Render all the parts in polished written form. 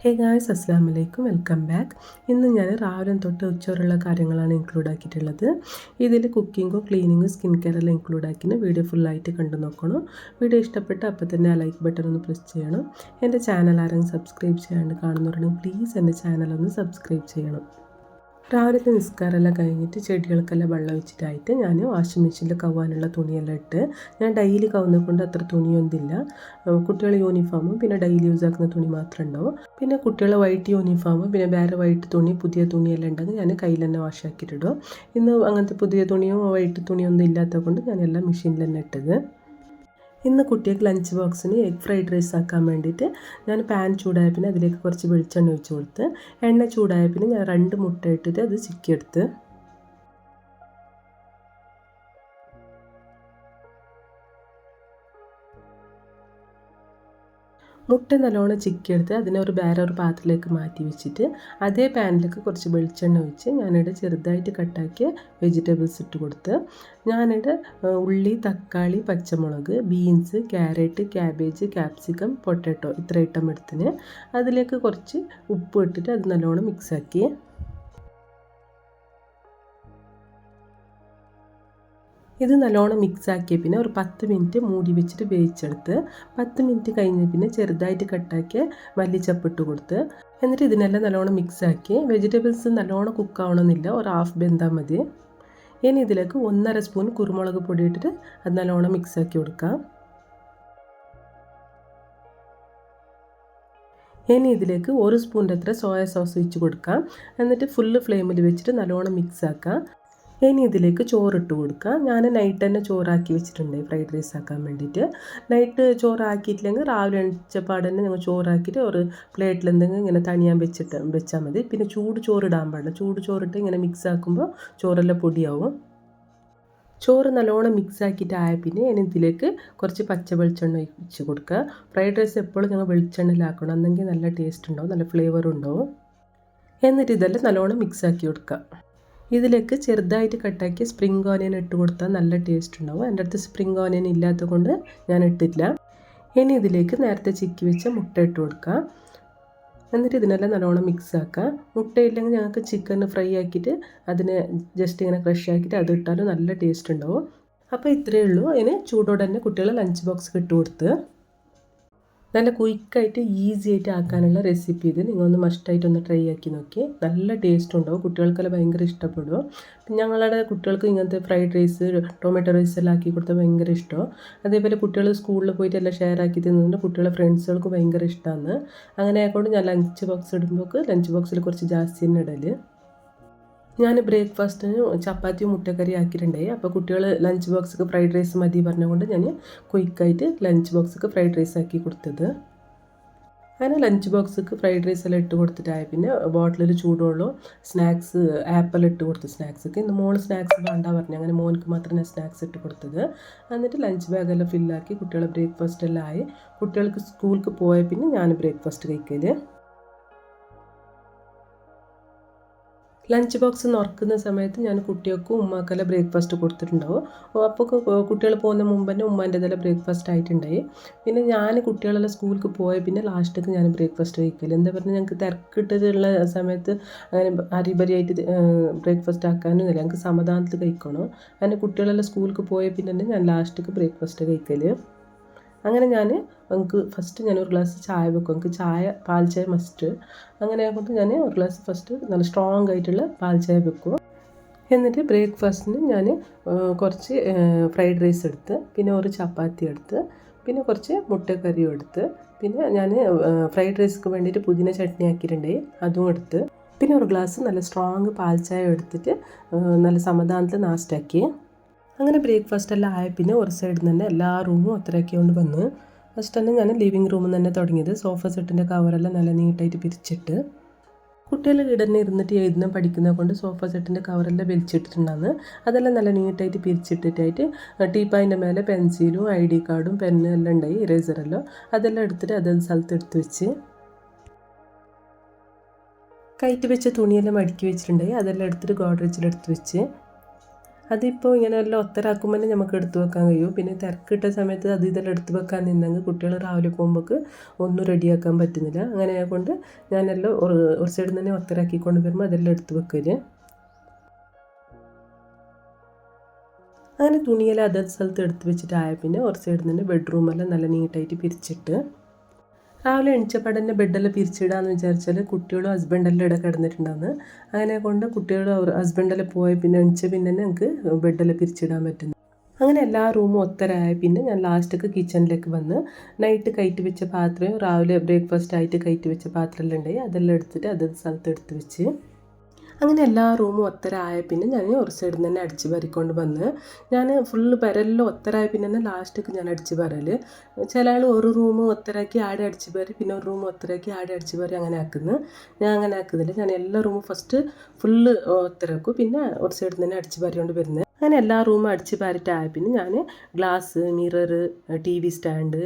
Hey guys, അസ്സലാമു അലൈക്കും, welcome back. ഇന്ന് ഞാൻ രാവിലെ തൊട്ട് ഉച്ചവരെയുള്ള കാര്യങ്ങളാണ് ഇൻക്ലൂഡ് ആക്കിയിട്ടുള്ളത്. ഇതിൽ കുക്കിങ്ങും ക്ലീനിങ്ങും സ്കിൻ കെയറെല്ലാം ഇൻക്ലൂഡ് ആക്കിന് വീഡിയോ ഫുള്ളായിട്ട് കണ്ടു നോക്കണം. വീഡിയോ ഇഷ്ടപ്പെട്ട് അപ്പോൾ തന്നെ ആ ലൈക്ക് ബട്ടൺ ഒന്ന് പ്രസ് ചെയ്യണം. എൻ്റെ ചാനൽ ആരെങ്കിലും സബ്സ്ക്രൈബ് ചെയ്യാണ്ട് കാണുന്നവരുണ്ടെങ്കിൽ പ്ലീസ് എൻ്റെ ചാനലൊന്ന് സബ്സ്ക്രൈബ് ചെയ്യണം. രാവിലത്തെ നിസ്കാരമെല്ലാം കഴിഞ്ഞിട്ട് ചെടികൾക്കെല്ലാം വെള്ളം വെച്ചിട്ടായിട്ട് ഞാൻ വാഷിംഗ് മെഷീനിൽ കവാനുള്ള തുണിയെല്ലാം ഇട്ട്, ഞാൻ ഡെയിലി കവുന്നത് കൊണ്ട് അത്ര തുണിയൊന്നുമില്ല. കുട്ടികളെ യൂണിഫോമും പിന്നെ ഡെയിലി യൂസ് ആക്കുന്ന തുണി മാത്രമേ ഉണ്ടാവും. പിന്നെ കുട്ടികളെ വൈറ്റ് യൂണിഫോമും പിന്നെ വേറെ വൈറ്റ് തുണി പുതിയ തുണിയെല്ലാം ഉണ്ടെങ്കിൽ ഞാൻ കയ്യിൽ തന്നെ വാഷ് ആക്കിയിട്ടിടും. ഇന്ന് അങ്ങനത്തെ പുതിയ തുണിയോ വൈറ്റ് തുണിയൊന്നും ഇല്ലാത്തത് കൊണ്ട് ഞാനെല്ലാം മെഷീനിൽ തന്നെ ഇട്ടത്. ഇന്ന് കുട്ടികൾക്ക് ലഞ്ച് ബോക്സിന് എഗ് ഫ്രൈഡ് റൈസ് ആക്കാൻ വേണ്ടിയിട്ട് ഞാൻ പാൻ ചൂടായ പിന്നെ അതിലേക്ക് കുറച്ച് വെളിച്ചെണ്ണ ഒഴിച്ച് കൊടുത്ത്, എണ്ണ ചൂടായ പിന്നെ ഞാൻ 2 മുട്ട ഇട്ടിട്ട് അത് ചിക്കിയെടുത്ത്. മുട്ട നല്ലോണം ചിക്കിയെടുത്ത് അതിനെ വേറെ ഒരു പാത്രത്തിലേക്ക് മാറ്റി വെച്ചിട്ട് അതേ പാനിലേക്ക് കുറച്ച് വെളിച്ചെണ്ണ ഒഴിച്ച് ഞാനിവിടെ ചെറുതായിട്ട് കട്ടാക്കിയ വെജിറ്റബിൾസ് ഇട്ട് കൊടുത്ത്. ഞാനിവിടെ ഉള്ളി, തക്കാളി, പച്ചമുളക്, beans, carrot, cabbage, capsicum, potato ഇത്ര ഐറ്റം എടുത്തിന്. അതിലേക്ക് കുറച്ച് ഉപ്പ് ഇട്ടിട്ട് അത് നല്ലോണം മിക്സാക്കി. ഇത് നല്ലോണം മിക്സാക്കിയ പിന്നെ ഒരു 10 മിനിറ്റ് മൂടി വെച്ചിട്ട് വേവിച്ചെടുത്ത്. 10 മിനിറ്റ് കഴിഞ്ഞ് പിന്നെ ചെറുതായിട്ട് കട്ടാക്കിയ മല്ലിച്ചപ്പ് ഇട്ട് കൊടുത്ത്. എന്നിട്ട് ഇതിനെല്ലാം നല്ലോണം മിക്സാക്കി. വെജിറ്റബിൾസ് നല്ലോണം കുക്കാവണമെന്നില്ല, ഒരു ഹാഫ് വെന്താൽ മതി. ഇനി ഇതിലേക്ക് 1.5 സ്പൂൺ കുരുമുളക് പൊടി ഇട്ടിട്ട് അത് നല്ലോണം മിക്സാക്കി കൊടുക്കാം. ഇനി ഇതിലേക്ക് 1 സ്പൂണിൻ്റെ അത്ര സോയ സോസ് ഒഴിച്ച് കൊടുക്കാം. എന്നിട്ട് ഫുള്ള് ഫ്ലെയിമിൽ വെച്ചിട്ട് നല്ലോണം മിക്സാക്കാം. ഇനി ഇതിലേക്ക് ചോറിട്ട് കൊടുക്കുക. ഞാൻ നൈറ്റ് തന്നെ ചോറാക്കി വെച്ചിട്ടുണ്ട് ഫ്രൈഡ് റൈസ് ആക്കാൻ വേണ്ടിയിട്ട്. നൈറ്റ് ചോറാക്കിയിട്ടില്ലെങ്കിൽ രാവിലെ എണിച്ചപ്പാട് തന്നെ ഞങ്ങൾ ചോറാക്കിയിട്ട് ഒരു പ്ലേറ്റിൽ എന്തെങ്കിലും ഇങ്ങനെ തണിയാൻ വെച്ചാൽ മതി. പിന്നെ ചൂട് ചോറിടാൻ പാടില്ല. ചൂട് ചോറിട്ട് ഇങ്ങനെ മിക്സ് ആക്കുമ്പോൾ ചോറെല്ലാം പൊടിയാവും. ചോറ് നല്ലോണം മിക്സ് ആക്കിയിട്ടായ പിന്നെ ഇനി ഇതിലേക്ക് കുറച്ച് പച്ച വെളിച്ചെണ്ണ ഒഴിച്ച് കൊടുക്കുക. ഫ്രൈഡ് റൈസ് എപ്പോഴും ഞങ്ങൾ വെളിച്ചെണ്ണയിലാക്കണം, എന്നെങ്കിൽ നല്ല ടേസ്റ്റ് ഉണ്ടാവും, നല്ല ഫ്ലേവറും ഉണ്ടാവും. എന്നിട്ട് ഇതെല്ലാം നല്ലോണം മിക്സ് ആക്കി കൊടുക്കുക. ഇതിലേക്ക് ചെറുതായിട്ട് കട്ടാക്കി സ്പ്രിംഗ് ഓനിയൻ ഇട്ട് കൊടുത്താൽ നല്ല ടേസ്റ്റ് ഉണ്ടാവും. എൻ്റെ അടുത്ത് സ്പ്രിംഗ് ഓനിയൻ ഇല്ലാത്തത് കൊണ്ട് ഞാൻ ഇട്ടില്ല. ഇനി ഇതിലേക്ക് നേരത്തെ ചിക്കി വെച്ച മുട്ട ഇട്ട് കൊടുക്കാം. എന്നിട്ട് ഇതിനെല്ലാം നല്ലോണം മിക്സ് ആക്കുക. മുട്ടയില്ലെങ്കിൽ ഞങ്ങൾക്ക് ചിക്കൻ ഫ്രൈ ആക്കിയിട്ട് അതിനെ ജസ്റ്റ് ഇങ്ങനെ ക്രഷ് ആക്കിയിട്ട് അത് ഇട്ടാലും നല്ല ടേസ്റ്റ് ഉണ്ടാവും. അപ്പോൾ ഇത്രയേ ഉള്ളൂ. അതിന് ചൂടോടെ തന്നെ കുട്ടികളെ ലഞ്ച് ബോക്സ് ഇട്ട് കൊടുത്ത്. നല്ല ക്വിക്കായിട്ട് ഈസി ആയിട്ട് ആക്കാനുള്ള റെസിപ്പി ഇത്. നിങ്ങളൊന്ന് മസ്റ്റായിട്ടൊന്ന് ട്രൈ ആക്കി നോക്കി. നല്ല ടേസ്റ്റ് ഉണ്ടാവും, കുട്ടികൾക്കെല്ലാം ഭയങ്കര ഇഷ്ടപ്പെടും. ഞങ്ങളുടെ കുട്ടികൾക്ക് ഇങ്ങനത്തെ ഫ്രൈഡ് റൈസ്, ടൊമാറ്റോ റൈസ് എല്ലാം ആക്കി കൊടുത്താൽ ഭയങ്കര ഇഷ്ടമാണ്. അതേപോലെ കുട്ടികൾ സ്കൂളിൽ പോയിട്ട് എല്ലാം ഷെയർ ആക്കി തിന്നുന്നുണ്ട്. കുട്ടികളെ ഫ്രണ്ട്സുകൾക്ക് ഭയങ്കര ഇഷ്ടമാണ്. അങ്ങനെ ആയതുകൊണ്ട് ഞാൻ ലഞ്ച് ബോക്സ് ഇടുമ്പോൾ ലഞ്ച് ബോക്സിൽ കുറച്ച് ജാസ്തി തന്നെ ഇടൽ. ഞാൻ ബ്രേക്ക്ഫാസ്റ്റിന് ചപ്പാത്തിയും മുട്ടക്കറി ആക്കിയിട്ടുണ്ടായി. അപ്പോൾ കുട്ടികൾ ലഞ്ച് ബോക്സിക്ക് ഫ്രൈഡ് റൈസ് മതി പറഞ്ഞുകൊണ്ട് ഞാൻ ക്വിക്കായിട്ട് ലഞ്ച് ബോക്സിക്ക് ഫ്രൈഡ് റൈസ് ആക്കി കൊടുത്തത്. അങ്ങനെ ലഞ്ച് ബോക്സിക്ക് ഫ്രൈഡ് റൈസ് എല്ലാം ഇട്ട് കൊടുത്തിട്ടായ പിന്നെ ബോട്ടിലിൽ ചൂടുവെള്ളം, സ്നാക്സ്, ആപ്പിൾ ഇട്ട് കൊടുത്ത് സ്നാക്സൊക്കെ. ഇന്ന് മോൾ സ്നാക്സ് വേണ്ട പറഞ്ഞു, അങ്ങനെ മോനക്ക് മാത്രമേ സ്നാക്സ് ഇട്ട് കൊടുത്തത്. എന്നിട്ട് ലഞ്ച് ബാഗെല്ലാം ഫില്ലാക്കി കുട്ടികളെ ബ്രേക്ക്ഫാസ്റ്റ് എല്ലാം ആയി. കുട്ടികൾക്ക് സ്കൂൾക്ക് പോയ പിന്നെ ഞാൻ ബ്രേക്ക്ഫാസ്റ്റ് കഴിക്കൽ. ലഞ്ച് ബോക്സ് തുറക്കുന്ന സമയത്ത് ഞാൻ കുട്ടികൾക്കും ഉമ്മാക്കെല്ലാം ബ്രേക്ക്ഫാസ്റ്റ് കൊടുത്തിട്ടുണ്ടാവും. അപ്പോൾ കുട്ടികൾ പോകുന്ന മുമ്പ് തന്നെ ഉമ്മാൻ്റെതെല്ലാം ബ്രേക്ക്ഫാസ്റ്റ് ആയിട്ടുണ്ടായി. പിന്നെ ഞാൻ കുട്ടികളെല്ലാം സ്കൂളിലേക്ക് പോയ പിന്നെ ലാസ്റ്റൊക്കെ ഞാൻ ബ്രേക്ക്ഫാസ്റ്റ് കഴിക്കൽ. എന്താ പറഞ്ഞാൽ ഞങ്ങൾക്ക് തിരക്കിട്ടുള്ള സമയത്ത് അങ്ങനെ അരിബരിയായിട്ട് ബ്രേക്ക്ഫാസ്റ്റ് ആക്കാനും ഇല്ല, ഞങ്ങൾക്ക് സമാധാനത്തിൽ കഴിക്കണം. അങ്ങനെ കുട്ടികളെല്ലാം സ്കൂളിലേക്ക് പോയ പിന്നെ തന്നെ ഞാൻ ലാസ്റ്റൊക്കെ ബ്രേക്ക്ഫാസ്റ്റ് കഴിക്കൽ. അങ്ങനെ എനിക്ക് ഫസ്റ്റ് ഞാൻ ഒരു ഗ്ലാസ് ചായ വെക്കും. എനിക്ക് പാൽ ചായ മസ്റ്റ്. അങ്ങനെ ആയതുകൊണ്ട് ഞാൻ ഒരു ഗ്ലാസ് ഫസ്റ്റ് നല്ല സ്ട്രോങ് ആയിട്ടുള്ള പാൽ ചായ വെക്കും. എന്നിട്ട് ബ്രേക്ക്ഫാസ്റ്റിന് ഞാൻ കുറച്ച് ഫ്രൈഡ് റൈസ് എടുത്ത്, പിന്നെ ഒരു ചപ്പാത്തി എടുത്ത്, പിന്നെ കുറച്ച് മുട്ടക്കറിയും എടുത്ത്, പിന്നെ ഞാൻ ഫ്രൈഡ് റൈസ്ക്ക് വേണ്ടിയിട്ട് പുതിന ചട്നി ആക്കിയിട്ടുണ്ടായി, അതും എടുത്ത്, പിന്നെ ഒരു ഗ്ലാസ് നല്ല സ്ട്രോങ് പാൽ ചായ എടുത്തിട്ട് നല്ല സമാധാനത്തിൽ നാസ്റ്റാക്കി. അങ്ങനെ ബ്രേക്ക്ഫാസ്റ്റ് എല്ലാം ആയ പിന്നെ ഒരു സൈഡിൽ നിന്ന് തന്നെ എല്ലാ റൂമും അത്രയൊക്കെയുകൊണ്ട് വന്ന് ഫസ്റ്റ് തന്നെ ഞാൻ ലിവിങ് റൂമിൽ തന്നെ തുടങ്ങിയത്. സോഫ സെറ്റിൻ്റെ കവറെല്ലാം നല്ല നീട്ടായിട്ട് പിരിച്ചിട്ട്, കുട്ടികൾ ഇവിടെ തന്നെ ഇരുന്നിട്ട് എഴുതുന്ന പഠിക്കുന്നത് കൊണ്ട് സോഫ സെറ്റിൻ്റെ കവറെല്ലാം വലിച്ചിട്ടിട്ടുണ്ടാകുന്നു. അതെല്ലാം നല്ല നീട്ടായിട്ട് പിരിച്ചിട്ടിട്ടായിട്ട് ടീപ്പായിൻ്റെ മേലെ പെൻസിലും ID കാർഡും പെന്നും എല്ലാം ഉണ്ടായി, ഇറേസറെല്ലാം അതെല്ലാം എടുത്തിട്ട് അതേ സ്ഥലത്ത് എടുത്ത് വെച്ച്, കയറ്റി വെച്ച തുണിയെല്ലാം മടക്കി വെച്ചിട്ടുണ്ടായി, അതെല്ലാം എടുത്തിട്ട് ഗോഡ്രേജിലെടുത്ത് വെച്ച്. അതിപ്പോൾ ഇങ്ങനെ എല്ലാം ഒത്തരാക്കുമ്പോൾ തന്നെ നമുക്ക് എടുത്ത് വെക്കാൻ കഴിയും. പിന്നെ തിരക്കിട്ട സമയത്ത് അത് ഇതെല്ലാം എടുത്ത് വെക്കാൻ നിന്നെങ്കിൽ കുട്ടികൾ രാവിലെ പോകുമ്പോൾ ഒന്നും റെഡിയാക്കാൻ പറ്റുന്നില്ല. അങ്ങനെ കൊണ്ട് ഞാനെല്ലാം ഒരു സൈഡിൽ നിന്ന് തന്നെ ഒത്തരാക്കിക്കൊണ്ട് വരുമ്പോൾ അതെല്ലാം എടുത്ത് വെക്കല്. അങ്ങനെ തുണിയെല്ലാം അതത് സ്ഥലത്ത് എടുത്ത് വെച്ചിട്ടായ പിന്നെ ഒരു സൈഡിൽ നിന്ന് ബെഡ്റൂമെല്ലാം നല്ല നീറ്റായിട്ട് പിരിച്ചിട്ട് രാവിലെ എണിച്ചപ്പാടന്നെ ബെഡെല്ലാം പിരിച്ചിടാന്ന് വിചാരിച്ചാൽ കുട്ടികളും ഹസ്ബൻഡെല്ലാം ഇവിടെ കിടന്നിട്ടുണ്ടാകുന്നു. അങ്ങനെ കൊണ്ട് കുട്ടികളും ഹസ്ബൻഡെല്ലാം പോയി പിന്നെ എണിച്ച പിന്നെ ഞങ്ങൾക്ക് ബെഡെല്ലാം പിരിച്ചിടാൻ പറ്റുന്നു. അങ്ങനെ എല്ലാ റൂമും ഒത്തരായ പിന്നെ ഞാൻ ലാസ്റ്റൊക്കെ കിച്ചണിലേക്ക് വന്ന് നൈറ്റ് കയറ്റി വെച്ച പാത്രം രാവിലെ ബ്രേക്ക്ഫാസ്റ്റ് ആയിട്ട് കയറ്റി വെച്ച പാത്രമെല്ലാം ഉണ്ടായി അതെല്ലാം എടുത്തിട്ട് അതത് സ്ഥലത്ത് എടുത്ത് വെച്ച് അങ്ങനെ എല്ലാ റൂമും ഒത്തരായ പിന്നെ ഞാൻ ഒരു സൈഡിൽ നിന്ന് തന്നെ അടിച്ച് പറിക്കൊണ്ട് വന്ന് ഞാൻ ഫുള്ള് പരലെല്ലാം ഒത്തരായ പിന്നെ തന്നെ ലാസ്റ്റൊക്കെ ഞാൻ അടിച്ച് പരൽ. ചില ആൾ ഒരു റൂം ഒത്തരാക്കി ആടെ അടിച്ച് പറി പിന്നെ ഒരു റൂം ഒത്തരാക്കി ആടെ അടിച്ച് പറി അങ്ങനെ ആക്കുന്നു. ഞാൻ അങ്ങനെ ആക്കുന്നില്ല. ഞാൻ എല്ലാ റൂമും ഫസ്റ്റ് ഫുള്ള് ഒത്തരാക്കും പിന്നെ ഒരു സൈഡിൽ തന്നെ അടിച്ച് പറിക്കൊണ്ട് വരുന്നത്. അങ്ങനെ എല്ലാ റൂമും അടിച്ച് പാരിട്ടായ പിന്നെ ഞാൻ ഗ്ലാസ്, മിറർ, TV സ്റ്റാൻഡ്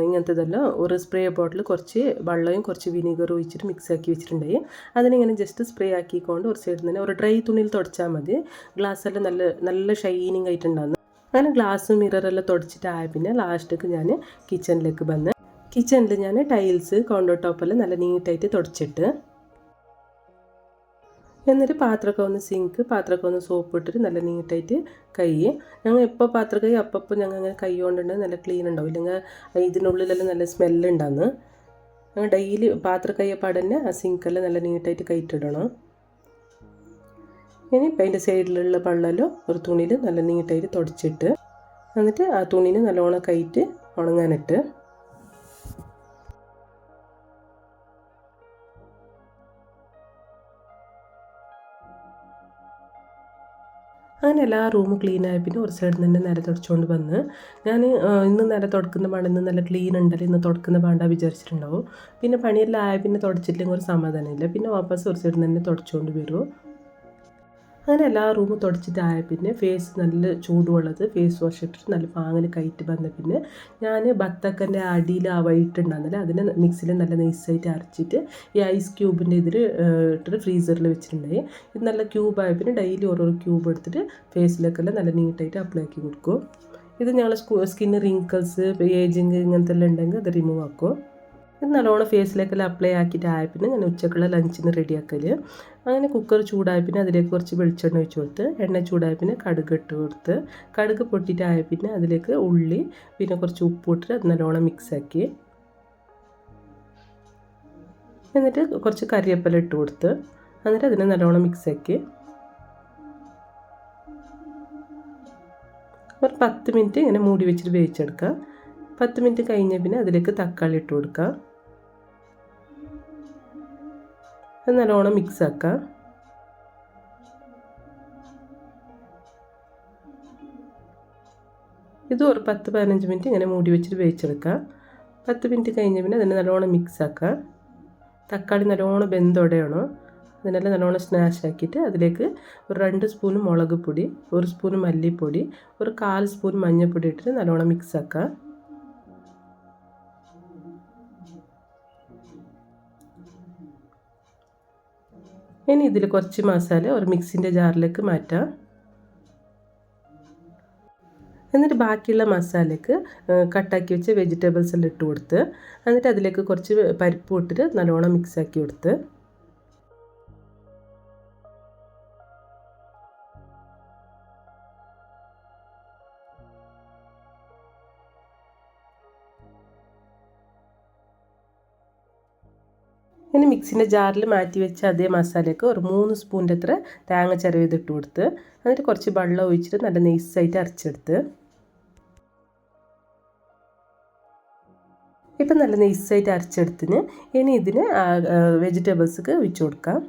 ഇങ്ങനത്തതെല്ലാം ഒരു സ്പ്രേ ബോട്ടിൽ കുറച്ച് വെള്ളവും കുറച്ച് വിനീഗർ ഒഴിച്ചിട്ട് മിക്സ് ആക്കി വെച്ചിട്ടുണ്ടായി. അതിനിങ്ങനെ ജസ്റ്റ് സ്പ്രേ ആക്കിക്കൊണ്ട് ഒരു സൈഡിൽ നിന്ന് ഒരു ഡ്രൈ തുണിയിൽ തുടച്ചാൽ മതി. ഗ്ലാസ്സെല്ലാം നല്ല ഷൈനിങ് ആയിട്ടുണ്ടാകുന്നു. അങ്ങനെ ഗ്ലാസ്സും മിററെല്ലാം തുടച്ചിട്ടായ പിന്നെ ലാസ്റ്റൊക്കെ ഞാൻ കിച്ചണിലേക്ക് വന്ന് കിച്ചണിൽ ഞാൻ ടൈൽസ് കൗണ്ടർ ടോപ്പെല്ലാം നല്ല നീറ്റായിട്ട് തുടച്ചിട്ട് എന്നിട്ട് പാത്രമൊക്കെ ഒന്ന് സിങ്ക് പാത്രമൊക്കെ ഒന്ന് സോപ്പ് ഇട്ടിട്ട് നല്ല നീറ്റായിട്ട് ഞങ്ങൾ എപ്പോൾ പാത്രം കൈ അപ്പം ഞങ്ങൾ അങ്ങനെ കൈ കൊണ്ടുണ്ടെങ്കിൽ നല്ല ക്ലീൻ ഉണ്ടാവും. ഇല്ലെങ്കിൽ ഇതിനുള്ളിലെല്ലാം നല്ല സ്മെല്ലുണ്ടാകുന്നു. ഞങ്ങൾ ഡെയിലി പാത്രം കൈയപ്പാടന്നെ ആ സിങ്കെല്ലാം നല്ല നീറ്റായിട്ട് കൈയിട്ടിടണം. ഇനി ഇപ്പം അതിൻ്റെ സൈഡിലുള്ള വെള്ളമെല്ലാം ഒരു തുണിയിൽ നല്ല നീറ്റായിട്ട് തുടച്ചിട്ട് എന്നിട്ട് ആ തുണീനെ നല്ലോണം കൈയിട്ട് ഉണങ്ങാനിട്ട് അങ്ങനെ എല്ലാ റൂമും ക്ലീനായി പിന്നെ ഒരു സൈഡിൽ നിന്ന് നില തുടച്ചുകൊണ്ട് വന്ന് ഞാൻ ഇന്ന് നില തുടക്കുന്ന പാണ്ട ഇന്ന് നല്ല ക്ലീൻ ഉണ്ടല്ലോ ഇന്ന് തുടക്കുന്ന പാണ്ട വിചാരിച്ചിട്ടുണ്ടാവും. പിന്നെ പണിയെല്ലാം ആയ പിന്നെ തുടച്ചിട്ടില്ലെങ്കിൽ ഒരു സമാധാനമില്ല. പിന്നെ വാപ്പസ് ഒരു സൈഡിൽ നിന്ന് തുടച്ചുകൊണ്ട് വരുമോ. അങ്ങനെ എല്ലാ റൂമും തുടച്ചിട്ടായ പിന്നെ ഫേസ് നല്ല ചൂടുള്ളത് ഫേസ് വാഷ് ഇട്ടിട്ട് നല്ല പാങ്ങിൽ കയറ്റി വന്ന പിന്നെ ഞാൻ ബത്തക്കൻ്റെ അടിയിൽ ആ വൈറ്റുണ്ടാകുന്നില്ല അതിനെ മിക്സിയിൽ നല്ല നൈസായിട്ട് അരച്ചിട്ട് ഈ ഐസ് ക്യൂബിൻ്റെ ഇതിൽ ഇട്ടിട്ട് ഫ്രീസറിൽ വെച്ചിട്ടുണ്ടായി. ഇത് നല്ല ക്യൂബായ പിന്നെ ഡെയിലി ഓരോരോ ക്യൂബ് എടുത്തിട്ട് ഫേസിലേക്കെല്ലാം നല്ല നീറ്റായിട്ട് അപ്ലൈ ആക്കി കൊടുക്കും. ഇത് ഞങ്ങൾ സ്കിന്ന് റിങ്കിൾസ് ഏജിങ് ഇങ്ങനത്തെ എല്ലാം ഉണ്ടെങ്കിൽ അത് റിമൂവ് ആക്കും. ഇത് നല്ലോണം ഫേസിലേക്കെല്ലാം അപ്ലൈ ആക്കിയിട്ടായ പിന്നെ ഞാൻ ഉച്ചക്കുള്ള ലഞ്ചിന് റെഡിയാക്കൽ. അങ്ങനെ കുക്കർ ചൂടായ പിന്നെ അതിലേക്ക് കുറച്ച് വെളിച്ചെണ്ണ ഒഴിച്ച് കൊടുത്ത് എണ്ണ ചൂടായ പിന്നെ കടുക് ഇട്ട് കൊടുത്ത് കടുക് പൊട്ടിയിട്ടായ പിന്നെ അതിലേക്ക് ഉള്ളി പിന്നെ കുറച്ച് ഉപ്പ് ഇട്ടിട്ട് അത് നല്ലോണം മിക്സാക്കി എന്നിട്ട് കുറച്ച് കറിവേപ്പില ഇട്ട് കൊടുത്ത് എന്നിട്ട് അതിനെ നല്ലോണം മിക്സാക്കി ഒരു 10 മിനിറ്റ് ഇങ്ങനെ മൂടി വെച്ചിട്ട് വേവിച്ചെടുക്കുക. 10 മിനിറ്റ് കഴിഞ്ഞ പിന്നെ അതിലേക്ക് തക്കാളി ഇട്ട് കൊടുക്കുക. അത് നല്ലോണം മിക്സ് ആക്കുക. ഇത് ഒരു 10-15 മിനിറ്റ് ഇങ്ങനെ മൂടി വെച്ചിട്ട് വേവിച്ചെടുക്കുക. 10 മിനിറ്റ് കഴിഞ്ഞ പിന്നെ അതിനെ നല്ലോണം മിക്സ് ആക്കുക. തക്കാളി നല്ലോണം വെന്തോടെയാണോ അതിനെല്ലാം നല്ലോണം സ്നാഷ് ആക്കിയിട്ട് അതിലേക്ക് ഒരു 2 സ്പൂൺ മുളക് പൊടി 1 സ്പൂൺ മല്ലിപ്പൊടി ഒരു 1/4 സ്പൂൺ മഞ്ഞൾപ്പൊടി ഇട്ടിട്ട് നല്ലോണം മിക്സ് ആക്കുക. ഇനി ഇതിൽ കുറച്ച് മസാല ഒരു മിക്സിൻ്റെ ജാറിലേക്ക് മാറ്റാം. എന്നിട്ട് ബാക്കിയുള്ള മസാലയ്ക്ക് കട്ടാക്കി വെച്ച വെജിറ്റബിൾസ് എല്ലാം ഇട്ട് കൊടുത്ത് എന്നിട്ട് അതിലേക്ക് കുറച്ച് പരിപ്പ് ഇട്ടിട്ട് നല്ലോണം മിക്സാക്കി കൊടുത്ത് ഇനി മിക്സിൻ്റെ ജാറിൽ മാറ്റി വെച്ച അതേ മസാലയ്ക്ക് ഒരു 3 സ്പൂണിൻ്റെ അത്ര തേങ്ങ ചിരവിതിട്ട് കൊടുത്ത് എന്നിട്ട് കുറച്ച് വെള്ളം ഒഴിച്ചിട്ട് നല്ല നൈസായിട്ട് അരച്ചെടുത്ത് ഇപ്പം നല്ല നൈസായിട്ട് അരച്ചെടുത്തിന് ഇനി ഇതിന് വെജിറ്റബിൾസൊക്കെ ഒഴിച്ചു കൊടുക്കാം.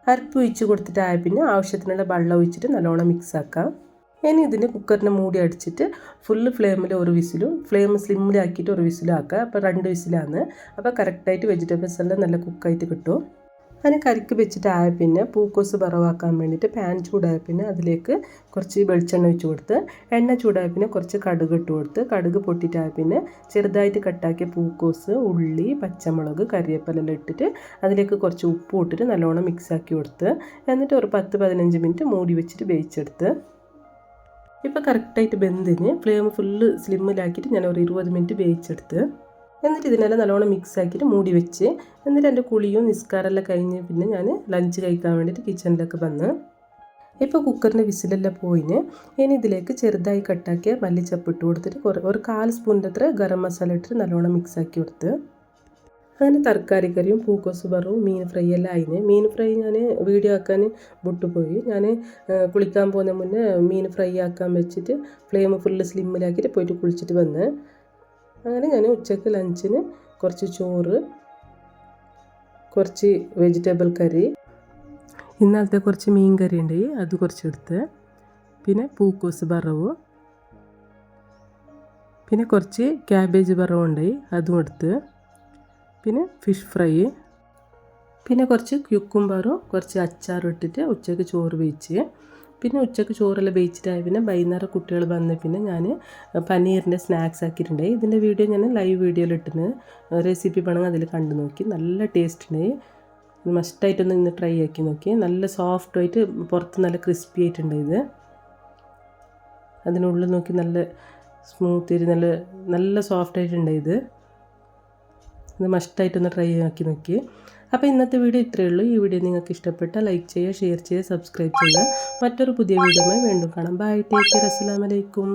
അരപ്പ് ഒഴിച്ച് കൊടുത്തിട്ടായ പിന്നെ ആവശ്യത്തിനുള്ള വെള്ളം ഒഴിച്ചിട്ട് നല്ലോണം മിക്സ് ആക്കാം. ഇനി ഇതിന് കുക്കറിനെ മൂടി അടിച്ചിട്ട് ഫുള്ള് ഫ്ലെയിമിൽ ഒരു വിസിലും ഫ്ലെയിം സ്ലിമ്മിലാക്കിയിട്ട് ഒരു വിസിലും ആക്കുക. അപ്പോൾ 2 വിസിലാണ്. അപ്പോൾ കറക്റ്റായിട്ട് വെജിറ്റബിൾസ് എല്ലാം നല്ല കുക്കായിട്ട് കിട്ടും. അങ്ങനെ കരിക്ക് വെച്ചിട്ടായ പിന്നെ പൂക്കോസ് വറവാക്കാൻ വേണ്ടിയിട്ട് പാൻ ചൂടായ പിന്നെ അതിലേക്ക് കുറച്ച് വെളിച്ചെണ്ണ ഒഴിച്ച് കൊടുത്ത് എണ്ണ ചൂടായ പിന്നെ കുറച്ച് കടുക് ഇട്ട് കൊടുത്ത് കടുക് പൊട്ടിയിട്ടായ പിന്നെ ചെറുതായിട്ട് കട്ടാക്കിയ പൂക്കോസ് ഉള്ളി പച്ചമുളക് കറിവേപ്പില ഇട്ടിട്ട് അതിലേക്ക് കുറച്ച് ഉപ്പ് ഇട്ടിട്ട് നല്ലോണം മിക്സാക്കി കൊടുത്ത് എന്നിട്ട് ഒരു 10-15 മിനിറ്റ് മൂടി വെച്ചിട്ട് വേവിച്ചെടുത്ത് ഇപ്പോൾ കറക്റ്റായിട്ട് വെന്തിന് ഫ്ലെയിം ഫുള്ള് സ്ലിമ്മിലാക്കിയിട്ട് ഞാൻ ഒരു 20 മിനിറ്റ് വേവിച്ചെടുത്ത് എന്നിട്ട് ഇതിനെല്ലാം നല്ലോണം മിക്സ് ആക്കിയിട്ട് മൂടി വെച്ച് എന്നിട്ട് എൻ്റെ കുളിയും നിസ്കാരമെല്ലാം കഴിഞ്ഞ് പിന്നെ ഞാൻ ലഞ്ച് കഴിക്കാൻ വേണ്ടിയിട്ട് കിച്ചണിലേക്ക് വന്ന് ഇപ്പോൾ കുക്കറിൻ്റെ വിസിലെല്ലാം പോയിന് ഇനി ഇതിലേക്ക് ചെറുതായി കട്ടാക്കിയ മല്ലിച്ചപ്പ് ഇട്ട് കൊടുത്തിട്ട് ഒരു 1/4 സ്പൂണിൻ്റെ അത്ര ഗരം മസാല ഇട്ടിട്ട് നല്ലോണം മിക്സ് ആക്കി കൊടുത്ത് അങ്ങനെ തർക്കാരി കറിയും പൂക്കോസ് വറവും മീൻ ഫ്രൈ എല്ലാം ആയിന് മീൻ ഫ്രൈ ഞാൻ വീഡിയോ ആക്കാൻ വിട്ടുപോയി ഞാൻ കുളിക്കാൻ പോകുന്ന മുന്നേ മീൻ ഫ്രൈ ആക്കാൻ വെച്ചിട്ട് ഫ്ലെയിം ഫുള്ള് സ്ലിമ്മിലാക്കിയിട്ട് പോയിട്ട് കുളിച്ചിട്ട് വന്ന് അങ്ങനെ ഞാൻ ഉച്ചയ്ക്ക് ലഞ്ചിന് കുറച്ച് ചോറ് കുറച്ച് വെജിറ്റബിൾ കറി ഇന്നലത്തെ കുറച്ച് മീൻ കറി ഉണ്ട് അത് കുറച്ചെടുത്ത് പിന്നെ പൂക്കോസ് വറവ് പിന്നെ കുറച്ച് ക്യാബേജ് വറവുണ്ട് അതും എടുത്ത് പിന്നെ ഫിഷ് ഫ്രൈ പിന്നെ കുറച്ച് ക്യുക്കുംബറും കുറച്ച് അച്ചാറും ഇട്ടിട്ട് ഉച്ചയ്ക്ക് ചോറ് വേവിച്ച് പിന്നെ ഉച്ചയ്ക്ക് ചോറെല്ലാം വേവിച്ചിട്ടായി പിന്നെ വൈകുന്നേരം കുട്ടികൾ വന്ന് പിന്നെ ഞാൻ പനീറിൻ്റെ സ്നാക്സ് ആക്കിയിട്ടുണ്ട് ഇതിൻ്റെ വീഡിയോ ഞാൻ ലൈവ് വീഡിയോയിൽ ഇട്ടിന് റെസിപ്പി വേണമെങ്കിൽ അതിൽ കണ്ടു നോക്കി നല്ല ടേസ്റ്റ് ഉണ്ട് മസ്റ്റായിട്ടൊന്ന് ഇന്ന് ട്രൈ ആക്കി നോക്കി നല്ല സോഫ്റ്റായിട്ട് പുറത്ത് നല്ല ക്രിസ്പി ആയിട്ടുണ്ട് ഇത് അതിനുള്ളിൽ നോക്കി നല്ല സ്മൂത്ത് നല്ല നല്ല സോഫ്റ്റായിട്ടുണ്ട് ഇത് മസ്റ്റായിട്ടൊന്ന് ട്രൈ ആക്കി നോക്കി അപ്പോൾ ഇന്നത്തെ വീഡിയോ ഇത്രയേ ഉള്ളൂ ഈ വീഡിയോ നിങ്ങൾക്ക് ഇഷ്ടപ്പെട്ടാൽ ലൈക്ക് ചെയ്യുക ഷെയർ ചെയ്യുക സബ്സ്ക്രൈബ് ചെയ്യുക മറ്റൊരു പുതിയ വീഡിയോയുമായി വീണ്ടും കാണാം ബൈ ടേക്ക് കെയർ അസ്സലാമു അലൈക്കും